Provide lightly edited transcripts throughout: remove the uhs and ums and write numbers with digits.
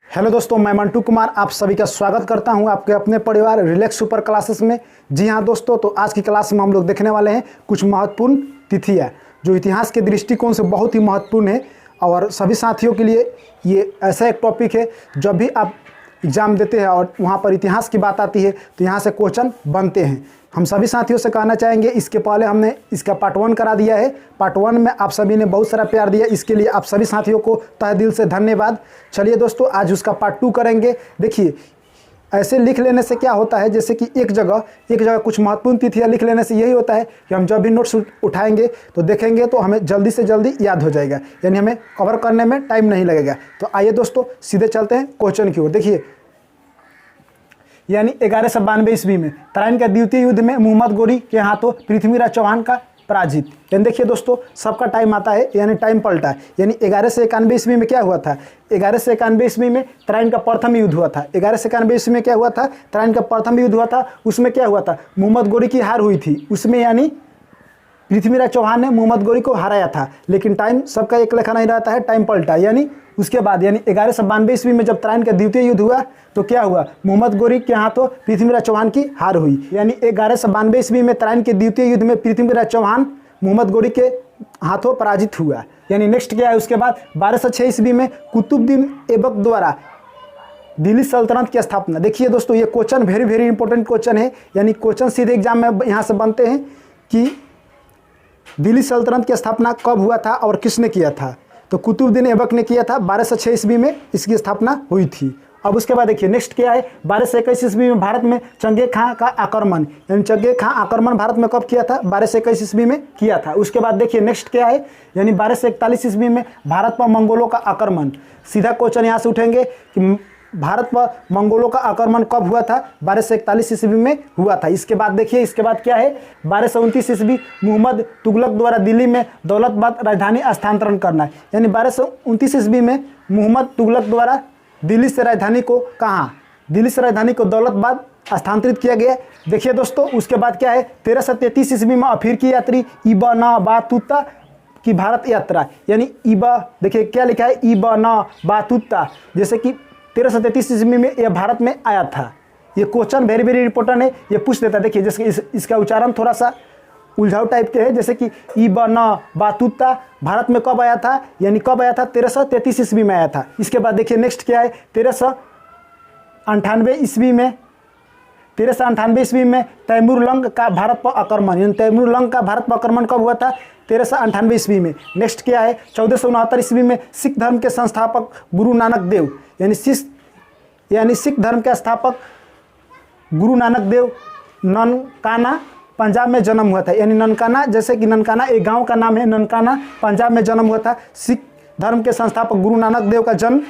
Hello दोस्तों, मैं मंटू कुमार आप सभी का स्वागत करता हूं आपके अपने परिवार रिलैक्स सुपर क्लासेस में। जी हां दोस्तों, तो आज की क्लास में हम लोग देखने वाले हैं कुछ महत्वपूर्ण तिथियां जो इतिहास के दृष्टिकोण से बहुत ही महत्वपूर्ण है और सभी साथियों के लिए ये ऐसा एक टॉपिक है जब भी आप एग्ज़ाम देते हैं और वहाँ पर इतिहास की बात आती है तो यहाँ से क्वेश्चन बनते हैं। हम सभी साथियों से कहना चाहेंगे, इसके पहले हमने इसका पार्ट 1 करा दिया है। पार्ट 1 में आप सभी ने बहुत सारा प्यार दिया, इसके लिए आप सभी साथियों को तहे दिल से धन्यवाद। चलिए दोस्तों, आज उसका पार्ट 2 करेंगे। देखिए, ऐसे लिख लेने से क्या होता है, जैसे कि एक जगह कुछ महत्वपूर्ण तिथियाँ लिख लेने से यही होता है कि हम जब भी नोट्स उठाएंगे तो देखेंगे तो हमें जल्दी से जल्दी याद हो जाएगा, यानी हमें कवर करने में टाइम नहीं लगेगा। तो आइए दोस्तों, सीधे चलते हैं क्वेश्चन की ओर। देखिए, यानी 1192 ईस्वी में तराइन के द्वितीय युद्ध में मोहम्मद गोरी के हाथों पृथ्वीराज चौहान का पराजित। यानी देखिए दोस्तों, सबका टाइम आता है, यानी टाइम पलटा है। यानी 1191 ईस्वी में क्या हुआ था, 1191 ईस्वी में तराइन का प्रथम युद्ध हुआ था। 1191 ईस्वी में क्या हुआ था, तराइन का प्रथम युद्ध हुआ था। उसमें क्या हुआ था, मोहम्मद गोरी की हार हुई थी उसमें, यानी पृथ्वीराज चौहान ने मोहम्मद गोरी को हराया था। लेकिन टाइम सबका एक लेखा नहीं रहता है, टाइम पलटा। यानी उसके बाद यानी 1192 ईस्वी में जब तराइन का द्वितीय युद्ध हुआ तो क्या हुआ, मोहम्मद गोरी के हाथों पृथ्वीराज चौहान की हार हुई। यानी 1192 ईस्वी में तराइन के द्वितीय युद्ध में पृथ्वीराज चौहान मोहम्मद गोरी के हाथों पराजित हुआ। यानी नेक्स्ट क्या है, उसके बाद 1206 ईस्वी में कुतुबुद्दीन ऐबक द्वारा दिल्ली सल्तनत की स्थापना। देखिए दोस्तों, ये क्वेश्चन वेरी इंपॉर्टेंट क्वेश्चन है। यानी क्वेश्चन सीधे एग्जाम में यहाँ से बनते हैं कि दिल्ली सल्तनत की स्थापना कब हुआ था और किसने किया था। तो कुतुबुद्दीन ऐबक ने किया था, 1206 ईस्वी में इसकी स्थापना हुई थी। अब उसके बाद देखिए नेक्स्ट क्या है, 1221 ईस्वी में भारत में चंगे खां का आक्रमण। यानी चंगे खां आक्रमण भारत में कब किया था, 1221 ईस्वी में किया था। उसके बाद देखिए नेक्स्ट क्या है, यानी 1241 ईस्वी में भारत पर मंगोलों का आक्रमण। सीधा क्वेश्चन यहाँ से उठेंगे कि भारत पर मंगोलों का आक्रमण कब हुआ था, 1241 ईस्वी में हुआ था। इसके बाद देखिए, इसके बाद क्या है, 1229 ईस्वी मोहम्मद तुगलक द्वारा दिल्ली में दौलताबाद राजधानी स्थानांतरण करना है। यानी 1229 ईस्वी में मोहम्मद तुगलक द्वारा दिल्ली से राजधानी को कहाँ, दिल्ली से राजधानी को दौलताबाद स्थानांतरित किया गया। देखिए दोस्तों, उसके बाद क्या है, 1333 ईस्वी में अफ्रीकी यात्री इब्न बातूता की भारत यात्रा। यानी देखिए क्या लिखा है, इब्न बातूता, जैसे कि 1333 ईस्वी में यह भारत में आया था। ये क्वेश्चन वेरी इंपॉर्टेंट है, ये पूछ देता है। देखिए, जैसे इसका उच्चारण थोड़ा सा उलझाऊ टाइप के है, जैसे कि इब्न बातूता भारत में कब आया था, यानी कब आया था, 1333 ईस्वी में आया था। इसके बाद देखिए नेक्स्ट क्या है, 1398 ईस्वी में, 1398 ईस्वी में तैमूरलंग का भारत पर आक्रमण। यानी तैमूरलंग का भारत पर आक्रमण कब हुआ था, 1398 ईस्वी में। नेक्स्ट क्या है, 1469 ईस्वी में सिख धर्म के संस्थापक गुरु नानक देव, यानी सिख धर्म के स्थापक गुरु नानक देव ननकाना पंजाब में जन्म हुआ था। यानी ननकाना, जैसे कि ननकाना एक गांव का नाम है, ननकाना पंजाब में जन्म हुआ था। सिख धर्म के संस्थापक गुरु नानक देव का जन्म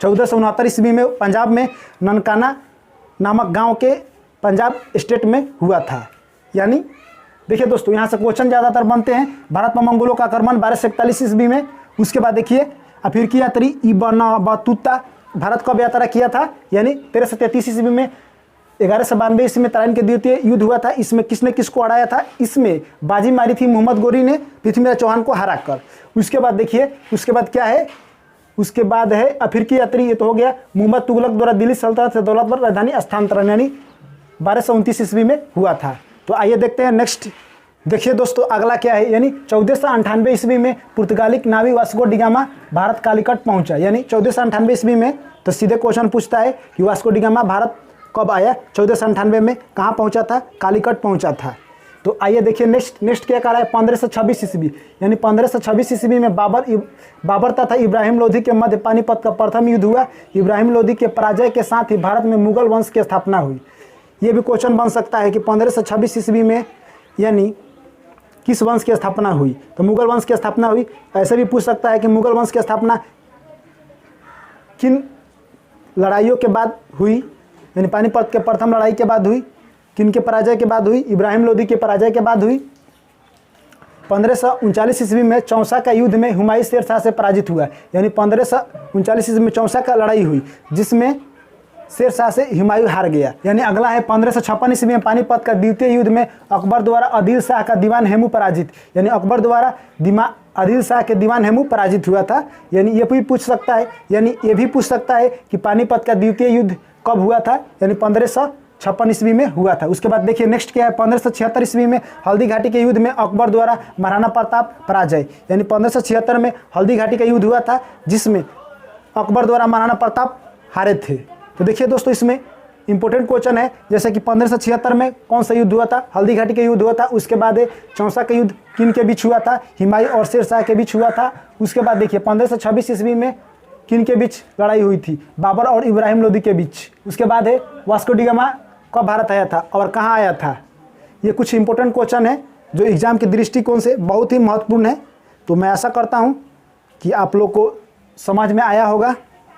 1469 ईस्वी में पंजाब में ननकाना नामक गांव के पंजाब स्टेट में हुआ था। यानी देखिए दोस्तों, यहाँ से क्वेश्चन ज़्यादातर बनते हैं। भारत पर मंगोलों का आक्रमण 1241 ईस्वी में। उसके बाद देखिए अफ्रीकी यात्री इब्न बातूता भारत कब यात्रा किया था, यानी 1333 ईस्वी में। 1192 ईस्वी में तराइन के द्वितीय युद्ध हुआ था। इसमें किसने किसको हराया था, इसमें बाजी मारी थी मोहम्मद गोरी ने पृथ्वीराज चौहान को हरा कर। उसके बाद देखिए, उसके बाद क्या है, उसके बाद है अफ्रीकी यात्री, ये तो हो गया। मोहम्मद तुगलक द्वारा दिल्ली सल्तनत से दौलताबाद राजधानी स्थानांतरण, यानी 1229 ईस्वी में हुआ था। तो आइए देखते हैं नेक्स्ट। देखिए दोस्तों, अगला क्या है, यानी 1498 ईस्वी में पुर्तगाली नाविक वास्को डिगामा भारत कालीकट पहुंचा। यानी 1498 ईस्वी में, तो सीधे क्वेश्चन पूछता है कि वास्को डिगामा भारत कब आया, 1498 में कहाँ पहुंचा था, कालीकट पहुंचा था। तो आइए देखिए नेक्स्ट क्या कर रहा है, 1526 ईस्वी। यानी 1526 ईस्वी में बाबर तथा इब्राहिम लोधी के मध्य पानीपत का प्रथम युद्ध हुआ। इब्राहिम लोधी के पराजय के साथ ही भारत में मुगल वंश की स्थापना हुई। ये भी क्वेश्चन बन सकता है कि 1526 ईस्वी में यानी किस वंश की स्थापना हुई, तो मुगल वंश की स्थापना हुई। ऐसे भी पूछ सकता है कि मुगल वंश की स्थापना किन लड़ाइयों के बाद हुई, यानी पानीपत के प्रथम लड़ाई के बाद हुई, किन के पराजय के बाद हुई, इब्राहिम लोधी के पराजय के बाद हुई। 1539 ईस्वी में चौसा का युद्ध में हुमायूं शेर शाह से पराजित हुआ। यानी 1539 ईस्वी में चौसा का लड़ाई हुई जिसमें शेर शाह से हुमायूं हार गया। यानी अगला है 1556 ईस्वी में पानीपत का द्वितीय युद्ध में अकबर द्वारा आदिल शाह का दीवान हेमू पराजित। यानी अकबर द्वारा आदिल शाह के दीवान हेमू पराजित हुआ था। यानी ये भी पूछ सकता है, यानी ये भी पूछ सकता है कि पानीपत का द्वितीय युद्ध कब हुआ था, यानी 1556 ईस्वी में हुआ था। उसके बाद देखिए नेक्स्ट क्या है, 1576 ईस्वी में हल्दी घाटी के युद्ध में अकबर द्वारा महाराणा प्रताप पराजय, यानी 1576 में हल्दी घाटी का युद्ध हुआ था जिसमें अकबर द्वारा महाराणा प्रताप हारे थे। तो देखिए दोस्तों इसमें इंपॉर्टेंट क्वेश्चन है, जैसे कि 1576 में कौन सा युद्ध हुआ था, हल्दी घाटी का युद्ध हुआ था। उसके बाद चौसा का युद्ध किन के बीच हुआ था, हुमायूं और शेर शाह के बीच हुआ था। उसके बाद देखिए 1526 ईस्वी में किन के बीच लड़ाई हुई थी, बाबर और इब्राहिम लोदी के बीच। उसके बाद है वास्को डी गामा कब भारत आया था और कहाँ आया था। ये कुछ इंपॉर्टेंट क्वेश्चन है जो एग्जाम के दृष्टिकोण से बहुत ही महत्वपूर्ण है। तो मैं आशा करता हूँ कि आप लोग को समझ में आया होगा।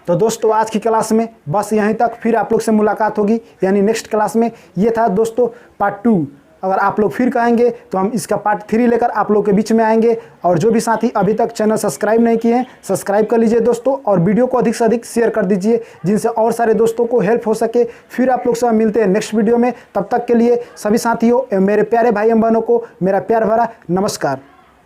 तो दोस्तों आज की क्लास में बस यहीं तक, फिर आप लोग से मुलाकात होगी यानी नेक्स्ट क्लास में। ये था दोस्तों पार्ट 2। अगर आप लोग फिर कहेंगे तो हम इसका पार्ट 3 लेकर आप लोग के बीच में आएंगे। और जो भी साथी अभी तक चैनल सब्सक्राइब नहीं किए हैं सब्सक्राइब कर लीजिए दोस्तों, और वीडियो को अधिक से अधिक शेयर कर दीजिए जिनसे और सारे दोस्तों को हेल्प हो सके। फिर आप लोग से मिलते हैं नेक्स्ट वीडियो में। तब तक के लिए सभी साथियों, मेरे प्यारे भाई एवं बहनों को मेरा प्यार भरा नमस्कार।